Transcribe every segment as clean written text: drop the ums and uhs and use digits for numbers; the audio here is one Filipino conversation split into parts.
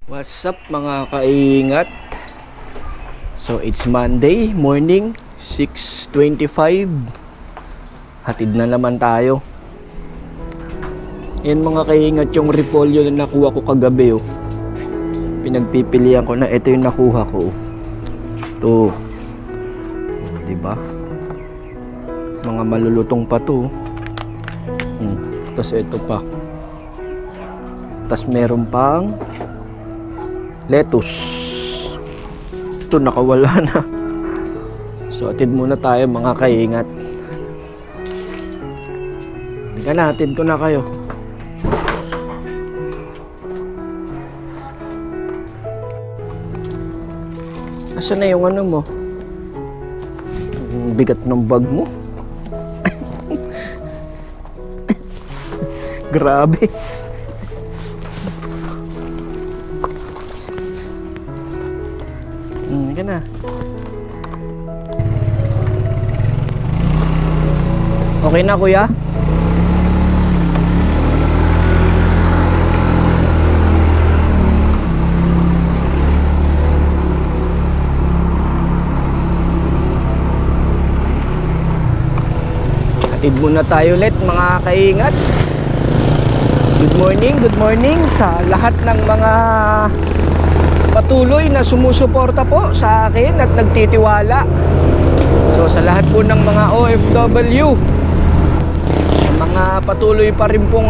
What's up mga kaingat? So it's Monday morning, 6:25. Hatid na naman tayo. Yan mga kaingat, yung repolyo na nakuha ko kagabi oh. Pinagpipilian ko na ito yung nakuha ko. Ito. Diba? Mga malulutong pa to. Tapos ito pa. Tapos meron pang lettuce. Ito nakawala na. So atid muna tayo mga kaingat. Halika na, atid ko na kayo. Asan na yung ano mo? Ang bigat ng bag mo. Grabe. Halika na. Okay na kuya? Hatid muna tayo ulit mga kaingat. Good morning sa lahat ng mga patuloy na sumusuporta po sa akin at nagtitiwala. So sa lahat po ng mga OFW, mga patuloy pa rin pong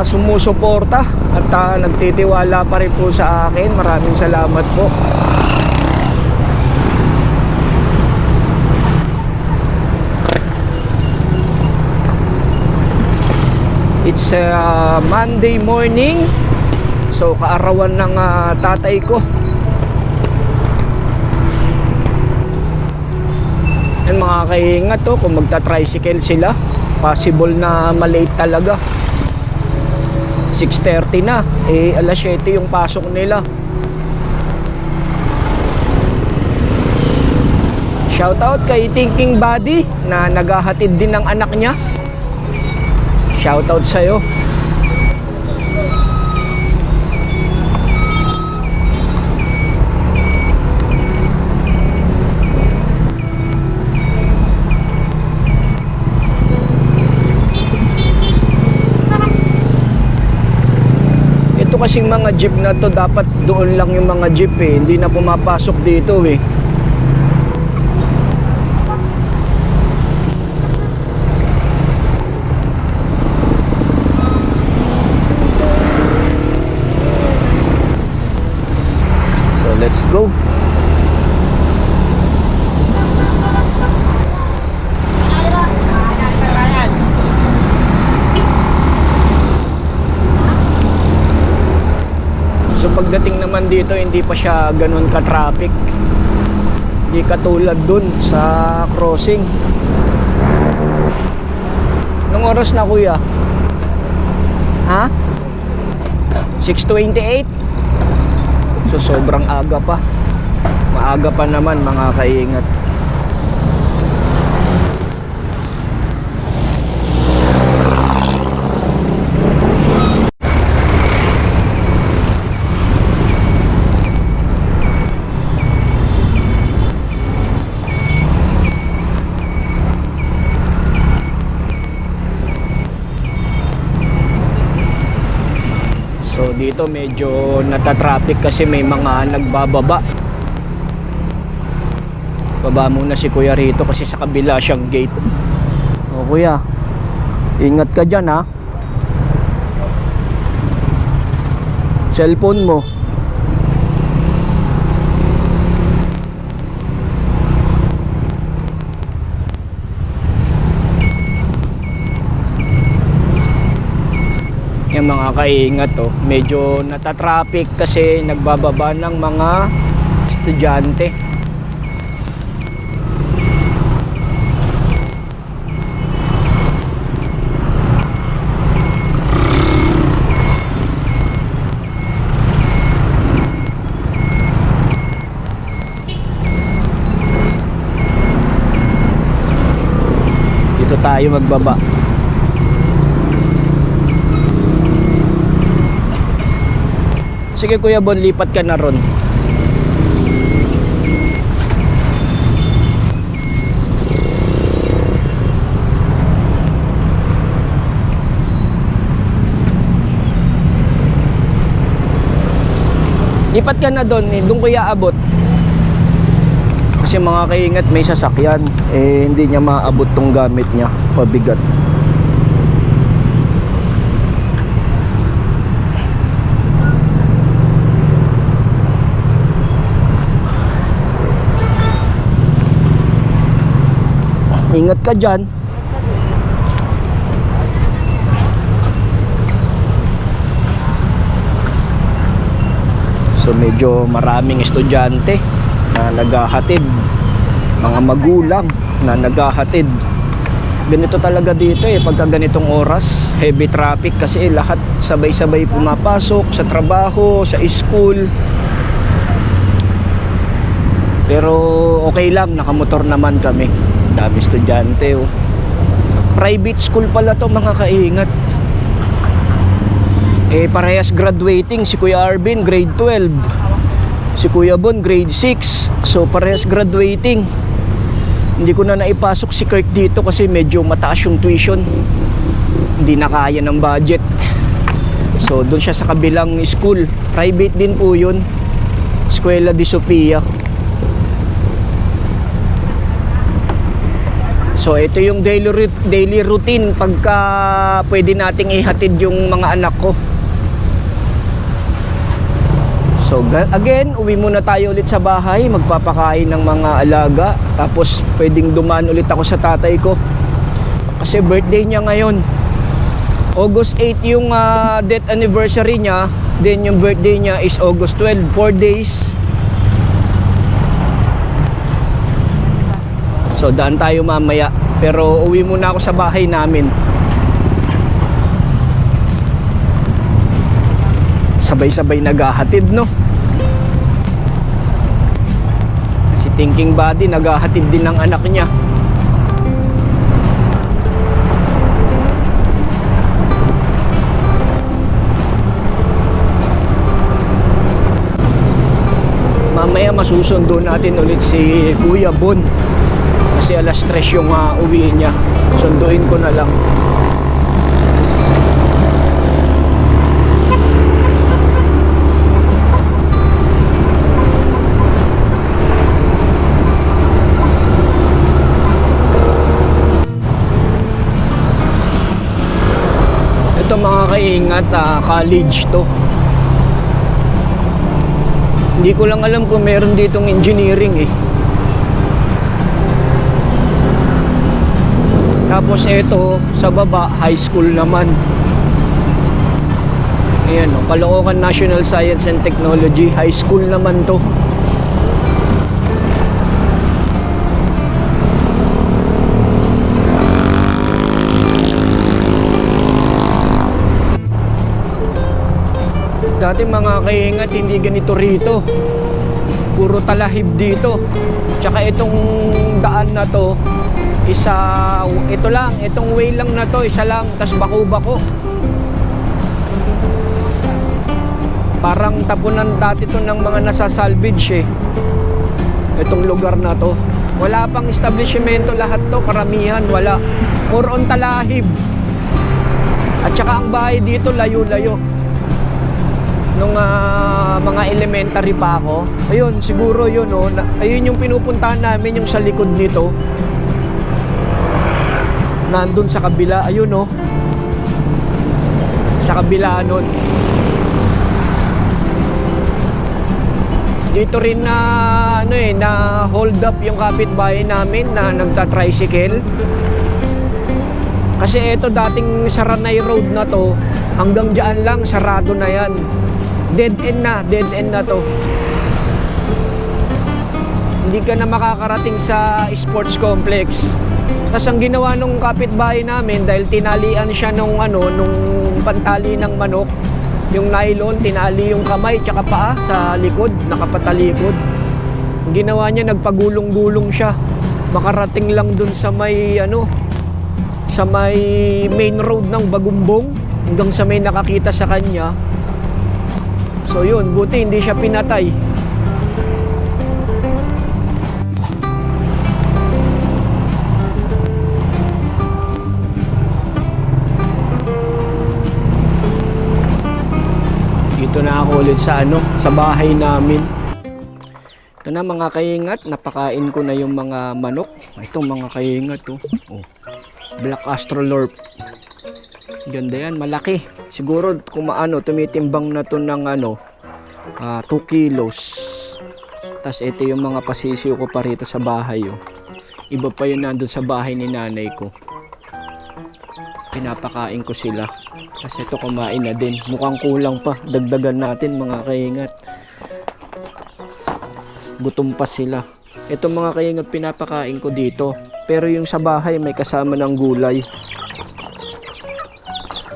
sumusuporta at nagtitiwala pa rin po sa akin, maraming salamat po. It's Monday morning. So kaarawan ng tatay ko. Yan mga kaingat to, kung magta-tricycle sila, possible na malate talaga. 6:30 na, alas 7 yung pasok nila. Shoutout kay Thinking Buddy na naghahatid din ng anak niya. Shoutout sa'yo. Ito kasing mga jeep na to, dapat doon lang yung mga jeep eh. Hindi na pumapasok dito eh. Let's go. So pagdating naman dito, hindi pa siya ganun ka-traffic. Hindi katulad dun sa crossing. Anong oras na kuya? Ha? 6:28? So sobrang aga pa. Maaga pa naman mga kaingat. So dito medyo natatraffic kasi may mga nagbababa. Baba muna si kuya rito kasi sa kabila siyang gate. O kuya, ingat ka dyan ha. Cellphone mo. Yung mga kaingat oh, medyo natatraffic kasi nagbababa ng mga estudyante. Dito tayo magbaba. Sige Kuya Bon, lipat ka na ron. Lipat ka na doon, doon ko iaabot. Kasi mga kaingat, may sasakyan, eh hindi niya maabot tong gamit niya, pabigat. Ingat ka dyan. So medyo maraming estudyante na naghahatid, mga magulang na naghahatid. Ganito talaga dito pagka ganitong oras, heavy traffic kasi lahat sabay-sabay pumapasok sa trabaho, sa school. Pero okay lang, nakamotor naman kami. Dami estudyante Private school pala to mga kaingat. Parehas graduating, si Kuya Arvin grade 12, si Kuya Bon grade 6. So parehas graduating. Hindi ko na naipasok si Kirk dito kasi medyo mataas yung tuition, hindi na kaya ng budget. So doon siya sa kabilang school, private din po yun, Escuela de Sofia. So ito yung daily routine pagka pwede nating ihatid yung mga anak ko. So again, uwi muna tayo ulit sa bahay, magpapakain ng mga alaga, tapos pwedeng dumaan ulit ako sa tatay ko kasi birthday niya ngayon. August 8 yung death anniversary niya, then yung birthday niya is August 12, 4 days. So daan tayo mamaya, pero uwi muna ako sa bahay namin. Sabay-sabay naghahatid, no? Si Thinking Buddy naghahatid din ng anak niya. Mamaya masusundo natin ulit si Kuya Bon kasi alas 3 yung uwiin niya. Sunduin ko na lang. Ito mga kaingat, college to. Hindi ko lang alam kung meron ditong engineering Tapos ito sa baba, high school naman. Ayan Caloocan National Science and Technology, high school naman to. Dati mga kaingat, hindi ganito rito. Puro talahib dito. Tsaka itong daan na to, itong way lang na to, isa lang, tas bako-bako. Parang tapunan dati to ng mga nasa-salvage itong lugar na to. Wala pang establishmento lahat to, karamihan wala. More on talahib. At saka ang bahay dito layo-layo. Nung mga elementary pa ako, ayun, siguro yun ayun yung pinupuntahan namin, yung sa likod nito. Nandun sa kabila, ayun sa kabila nun. Dito rin na na hold up yung kapitbahay namin na nagta-tricycle. Kasi ito dating Saranay Road na to, hanggang diyan lang, sarado na yan. Dead end na to. Hindi ka na makakarating sa sports complex. Tapos ang ginawa nung kapitbahay namin, dahil tinalian siya nung pantali ng manok, yung nylon, tinali yung kamay tsaka paa sa likod, nakapatalikod. Ang ginawa niya, nagpagulong-gulong siya. Makarating lang dun sa may sa may main road ng Bagumbong, hanggang sa may nakakita sa kanya. So yun, buti hindi siya pinatay. Dito na ako ulit sa sa bahay namin. Ito na mga kaingat, napakain ko na yung mga manok. Itong mga kaingat oh. Black Astrolorp. Ganda yan, malaki. Siguro kung tumitimbang na to ng 2 kilos. Tapos ito yung mga pasisiyo ko pa rito sa bahay Iba pa yun nandun sa bahay ni nanay ko. Pinapakain ko sila. Kasi ito kumain na din. Mukhang kulang pa. Dagdagan natin mga kaingat. Gutom pa sila. Ito mga kaingat pinapakain ko dito. Pero yung sa bahay may kasama ng gulay.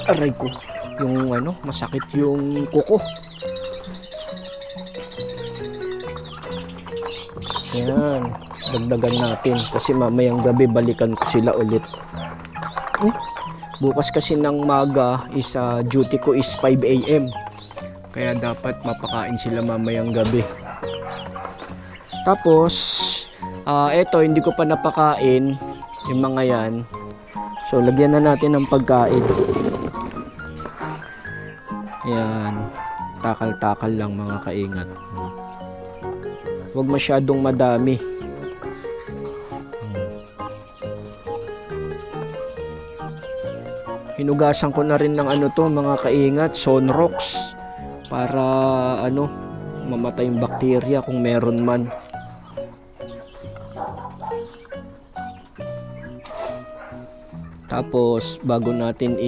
Aray ko. Yung masakit yung kuko. Yan. Dagdagan natin. Kasi mamayang gabi balikan ko sila ulit. Bukas kasi ng maga is duty ko is 5 AM. Kaya dapat mapakain sila mamayang gabi. Tapos, eto hindi ko pa napakain yung mga yan. So, lagyan na natin ng pagkain. Yan. Takal-takal lang mga kaingat. Huwag masyadong madami. Hinugasan ko na rin ng mga kaingat, Sonrox. Para mamatay yung bakterya kung meron man. Tapos bago natin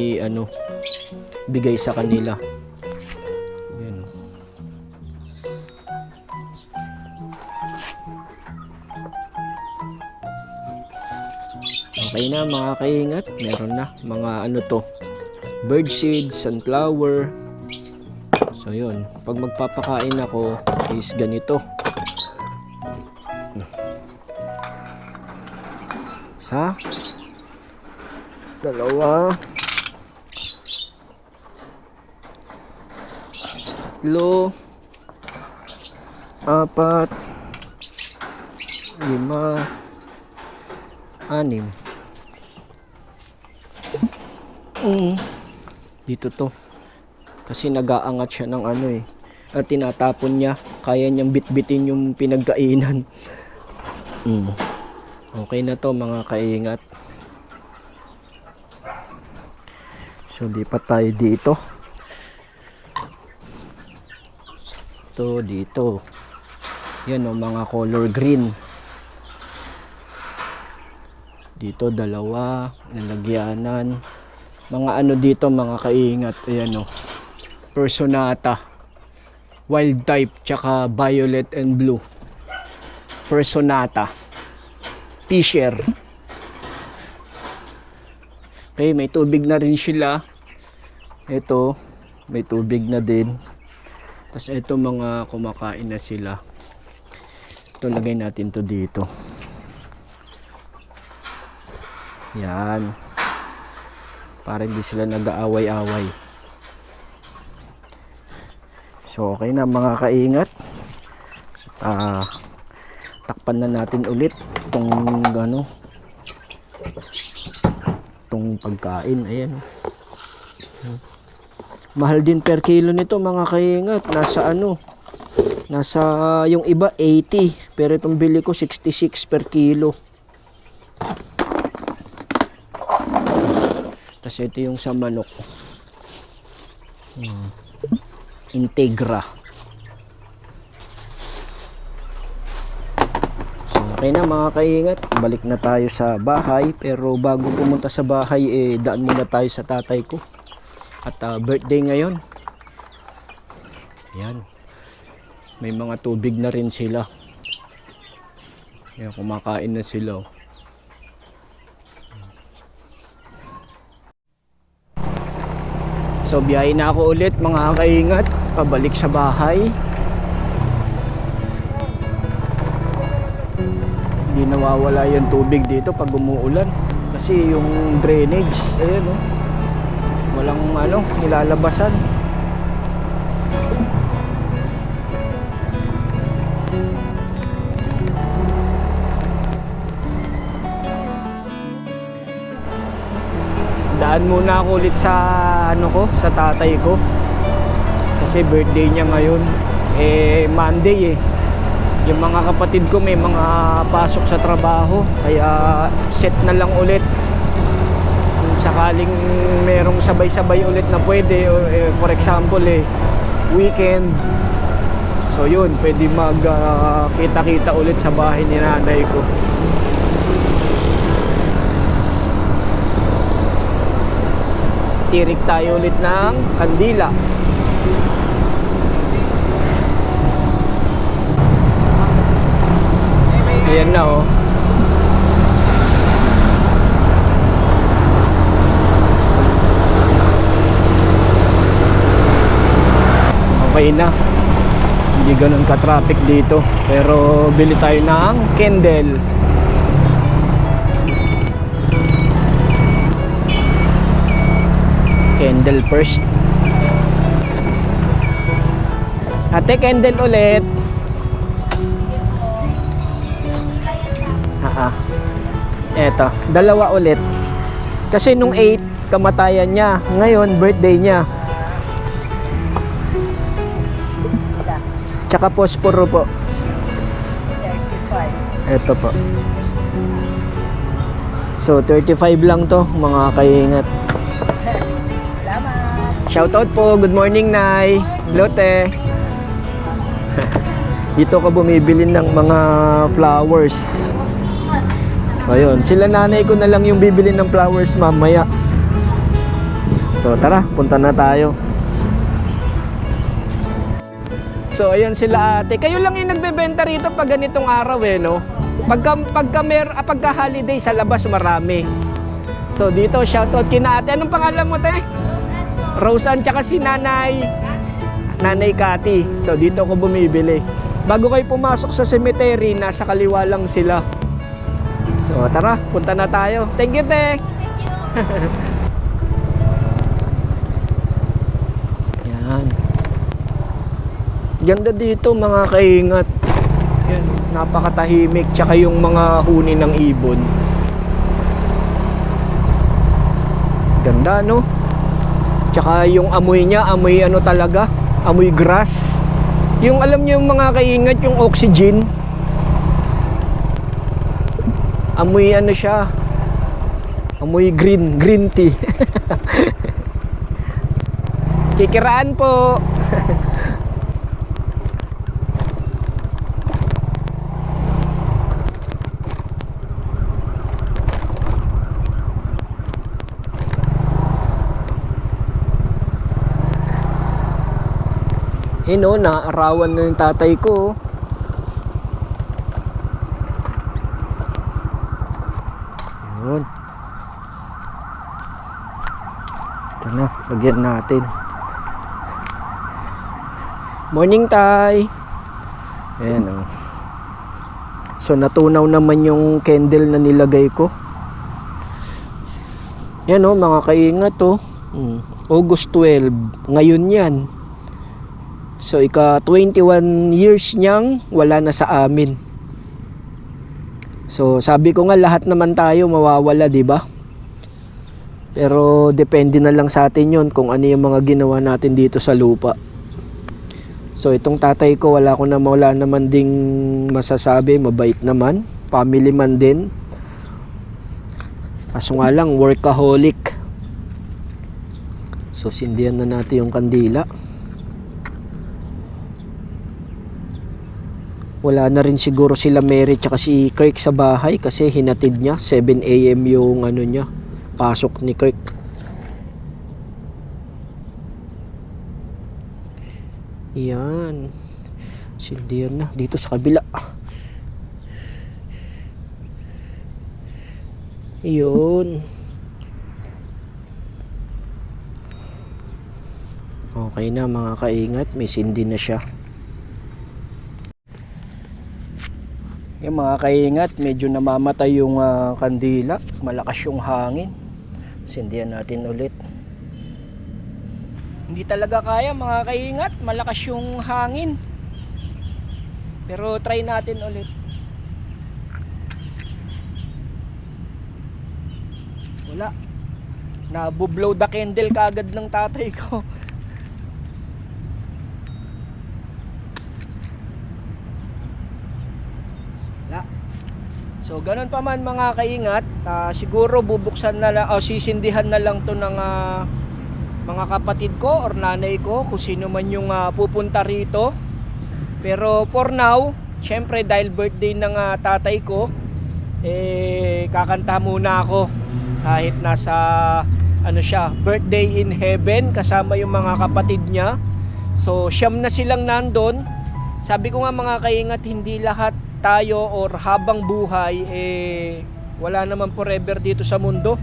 bigay sa kanila. Yan. Okay na mga kaingat, meron na mga birdseed, sunflower. So yun, pag magpapakain ako is ganito. Isa, dalawa, tatlo, apat, lima, anim. Dito to. Kasi nag-aangat siya ng at tinatapon niya. Kaya niyang bitbitin yung pinagkainan. Okay na to mga kaingat. So lipat tayo dito. Ito dito. Yan mga color green. Dito dalawa, nalagyanan. Mga dito mga kaingat. Ayan Personata. Wild type tsaka violet and blue. Personata. Fisher. Okay, may tubig na rin sila. Ito, may tubig na din. Tapos ito mga kumakain na sila. Ito, lagay natin to dito. Yan. Para hindi sila nag-aaway-away. So, okay na mga kaingat. Takpan na natin ulit itong pagkain. Ayan. Mahal din per kilo nito mga kaingat. Nasa yung iba 80, pero itong bili ko 66 per kilo. Tapos ito yung sa manok. Integra. Okay na mga kaingat, balik na tayo sa bahay. Pero bago pumunta sa bahay, daan muna tayo sa tatay ko. At birthday ngayon. Yan. May mga tubig na rin sila. Yan, kumakain na sila. So biyahe na ako ulit mga kaingat, pabalik sa bahay. Hindi nawawala yung tubig dito pag umuulan kasi yung drainage walang nilalabasan. Daan muna ako ulit sa sa tatay ko. Kasi birthday niya ngayon. Monday Yung mga kapatid ko may mga pasok sa trabaho. Kaya set na lang ulit. Kung sakaling merong sabay-sabay ulit na pwede. For example weekend. So yun, pwede kita-kita ulit sa bahay ni nanay ko. Tirik tayo ulit ng kandila. Ayan na okay na, hindi ganun ka-traffic dito. Pero bili tayo ng candle. Candle first. Ate, candle ulit. Eto, dalawa ulit. Kasi nung 8, kamatayan niya. Ngayon, birthday niya. Tsaka posporo po. Eto po. So, 35 lang to, mga kaingat. Shoutout po. Good morning, Nay. Lote. Dito ka bumibili ng mga flowers. So, ayun. Sila nanay ko na lang yung bibili ng flowers mamaya. So, tara. Punta na tayo. So, ayun sila ate. Kayo lang yung nagbebenta rito pag ganitong araw no? Pagka holiday sa labas marami. So, dito shoutout kina ate. Anong pangalan mo, te? Roseanne, tsaka si Nanay Cathy. So dito ako bumibili. Bago kayo pumasok sa cemetery, nasa kaliwa lang sila. So tara, punta na tayo. Thank you, te. Yan. Ganda dito, mga kaingat. Yan, napakatahimik. Tsaka yung mga huni ng ibon. Ganda, no? Tsaka yung amoy niya, amoy talaga, amoy grass. Yung alam niyo yung mga kaingat, yung oxygen. Amoy siya. Amoy green tea. Kikiraan po. Naarawan na yung tatay ko. Yun. Ito na, lagyan natin. Morning, tay. Ayan So natunaw naman yung candle na nilagay ko. Yan mga kaingat August 12. Ngayon yan. So, 21 years niyang wala na sa amin. So, sabi ko nga lahat naman tayo mawawala, di ba? Pero depende na lang sa atin 'yon kung ano yung mga ginawa natin dito sa lupa. So, itong tatay ko wala naman ding masasabi, mabait naman, family man din. Kaso nga lang workaholic. So, sindihan na natin yung kandila. Wala na rin siguro sila Mary tsaka si Kirk sa bahay kasi hinatid niya 7 AM yung niya, pasok ni Kirk. Yan. Sindihan na dito sa kabila. Yun. Okay na mga kaingat, may sindi na siya. Yung mga kaingat, medyo namamatay yung kandila. Malakas yung hangin. Sindihan natin ulit. Hindi talaga kaya mga kaingat, malakas yung hangin. Pero try natin ulit. Wala. Nabublow the candle kaagad ng tatay ko. So ganun pa man mga kaingat, siguro bubuksan na lang o sisindihan na lang to ng mga kapatid ko or nanay ko kung sino man yung pupunta rito. Pero for now, syempre dahil birthday ng tatay ko, kakanta muna ako kahit nasa siya, birthday in heaven kasama yung mga kapatid niya. So siyam na silang nandun. Sabi ko nga mga kaingat, hindi lahat tayo or habang buhay wala naman forever dito sa mundo.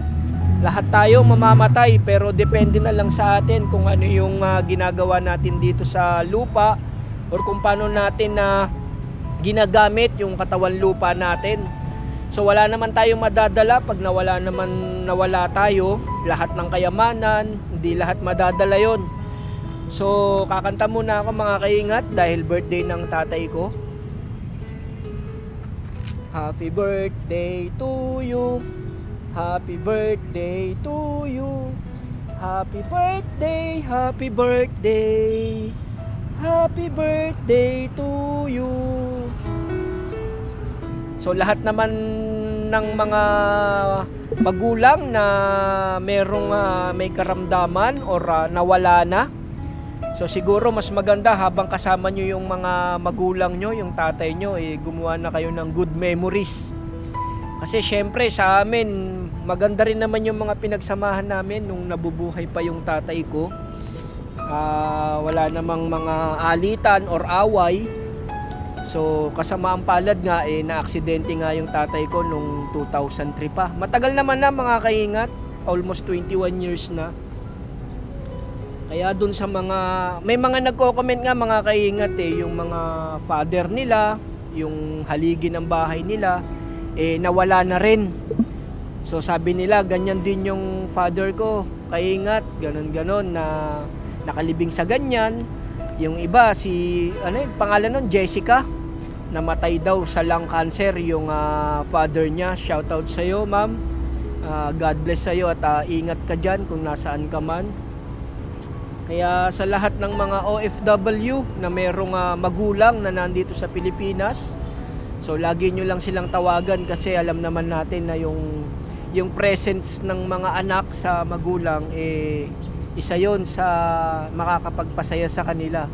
Lahat tayo mamamatay, pero depende na lang sa atin kung ano yung ginagawa natin dito sa lupa or kung paano natin ginagamit yung katawan lupa natin. So wala naman tayong madadala pag nawala tayo. Lahat ng kayamanan, hindi lahat madadala yon. So kakanta muna ako mga kaingat dahil birthday ng tatay ko. Happy birthday to you. Happy birthday to you. Happy birthday, happy birthday. Happy birthday to you. So lahat naman ng mga magulang na may karamdaman or nawala na. So siguro mas maganda habang kasama nyo yung mga magulang nyo, yung tatay nyo, gumawa na kayo ng good memories. Kasi syempre sa amin, maganda rin naman yung mga pinagsamahan namin nung nabubuhay pa yung tatay ko. Wala namang mga alitan or away. So kasama ang palad nga, na-aksidente nga yung tatay ko nung 2003 pa. Matagal naman na mga kaingat, almost 21 years na. Kaya dun sa may mga nagko-comment nga mga kaingat yung mga father nila, yung haligi ng bahay nila, nawala na rin. So sabi nila, ganyan din yung father ko, kaingat, ganon-ganon na nakalibing sa ganyan. Yung iba, pangalan nun, Jessica, namatay daw sa lung cancer yung father niya. Shoutout sa'yo, ma'am. God bless sa'yo at ingat ka dyan kung nasaan ka man. Kaya sa lahat ng mga OFW na merong magulang na nandito sa Pilipinas, so lagi nyo lang silang tawagan kasi alam naman natin na yung presence ng mga anak sa magulang isa yon sa makakapagpasaya sa kanila.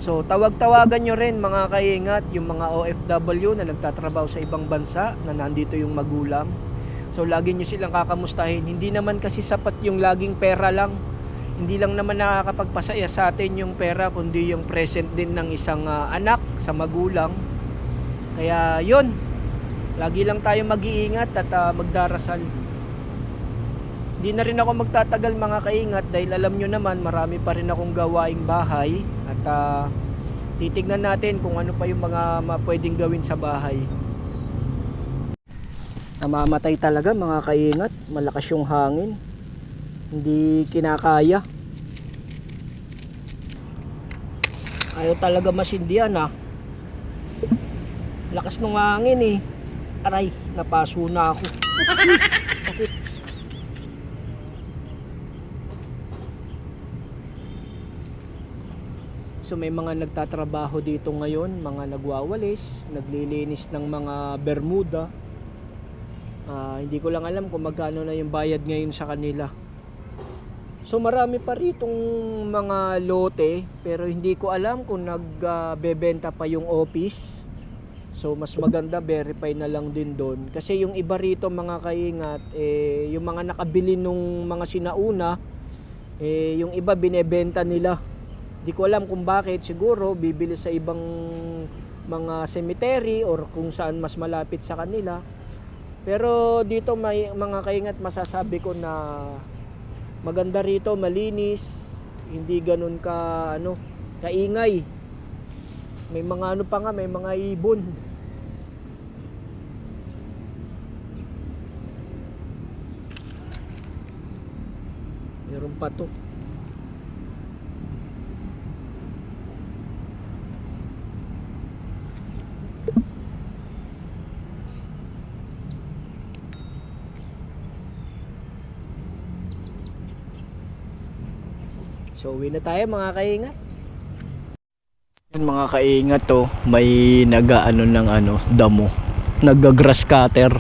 So tawag-tawagan nyo rin mga kaingat yung mga OFW na nagtatrabaho sa ibang bansa na nandito yung magulang. So lagi nyo silang kakamustahin. Hindi naman kasi sapat yung laging pera lang. Hindi lang naman nakakapagpasaya sa atin yung pera, kundi yung present din ng isang anak sa magulang. Kaya yun, lagi lang tayo mag-iingat at magdarasal. Hindi na rin ako magtatagal mga kaingat dahil alam nyo naman marami pa rin akong gawaing bahay at titignan natin kung ano pa yung mga pwedeng gawin sa bahay. Namamatay talaga mga kaingat, malakas yung hangin. Hindi kinakaya. Ayaw talaga masindihan lakas ng hangin Aray, napaso na ako. Sakit. So may mga nagtatrabaho dito ngayon, mga nagwawalis, naglilinis ng mga bermuda. Hindi ko lang alam kung magkano na yung bayad ngayon sa kanila. So marami pa ritong mga lote, pero hindi ko alam kung nagbebenta pa yung office. So mas maganda verify na lang din doon. Kasi yung iba rito mga kaingat, yung mga nakabili nung mga sinauna, yung iba binebenta nila. Hindi ko alam kung bakit, siguro bibili sa ibang mga cemetery or kung saan mas malapit sa kanila. Pero dito may mga kaingat, masasabi ko na maganda rito, malinis, hindi ganun kaingay. May mga pa nga, may mga ibon. Meron pa to. So uwi na tayo mga kaingat. Yun mga kaingat to, may nagaano ng damo. Nagga-grass cutter.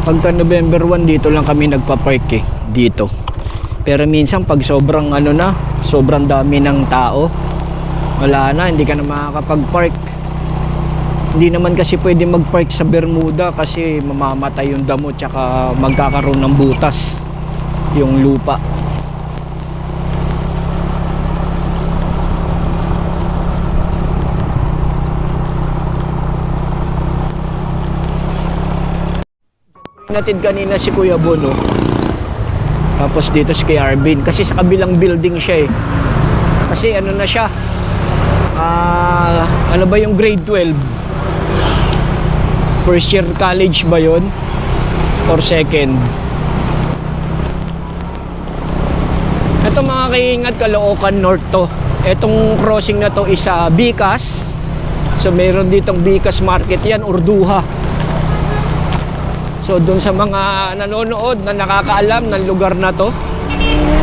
Pagka November 1 dito lang kami nagpa-park dito. Pero minsan pag sobrang sobrang dami ng tao, wala na, hindi ka na makakapag-park. Hindi naman kasi pwede mag-park sa Bermuda kasi mamamatay yung damo tsaka magkakaroon ng butas yung lupa. Natid kanina si Kuya Bono. Tapos dito si Kuya Arvin kasi sa kabilang building siya Kasi na siya. Ano ba yung grade 12? First year college ba yun? Or second? Ito mga kaingat, Caloocan North to. Etong crossing na to is Bicas. So meron ditong Bicas Market yan, Urduha. So dun sa mga nanonood na nakakaalam ng lugar na to,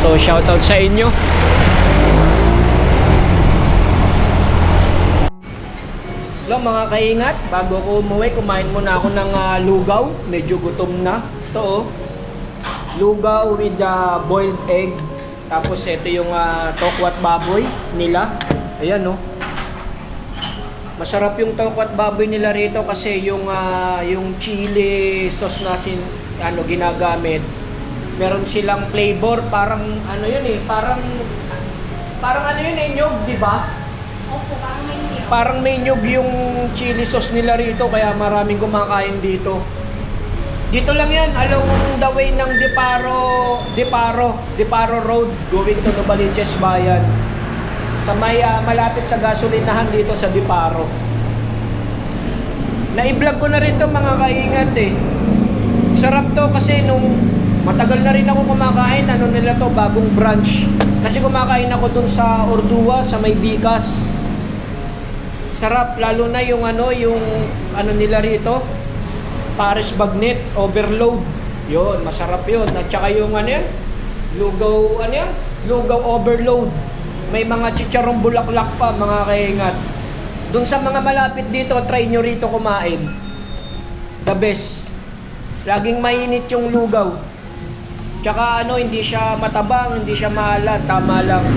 so shoutout sa inyo. Hello mga kaingat, bago ko umuwi, kumain muna ako ng lugaw. Medyo gutom na. Ito lugaw with boiled egg. Tapos ito yung tokwat baboy nila. Ayan Masarap yung tokwat baboy nila rito kasi yung chili sauce na ginagamit. Meron silang flavor, parang parang nyog, di ba? Opo, parang may nyog. Parang may nyog yung chili sauce nila rito kaya maraming kumakain dito. Dito lang yan, along the way ng Diparo Road going to Novaliches Bayan. Sa may malapit sa gasolinahan dito sa Diparo. Na-i-vlog ko na rin to mga kaingat Sarap to kasi nung matagal na rin ako kumakain, nila to, bagong branch. Kasi kumakain ako dun sa Ordua, sa may Bicas. Sarap, lalo na yung nila rito, Paris Bagnet, overload. Yun, masarap yun. At saka yung lugaw overload. May mga chicharong bulaklak pa mga kaingat. Doon sa mga malapit dito, try nyo rito kumain. The best. Laging mainit yung lugaw. Tsaka hindi siya matabang, hindi siya maalat, tama lang.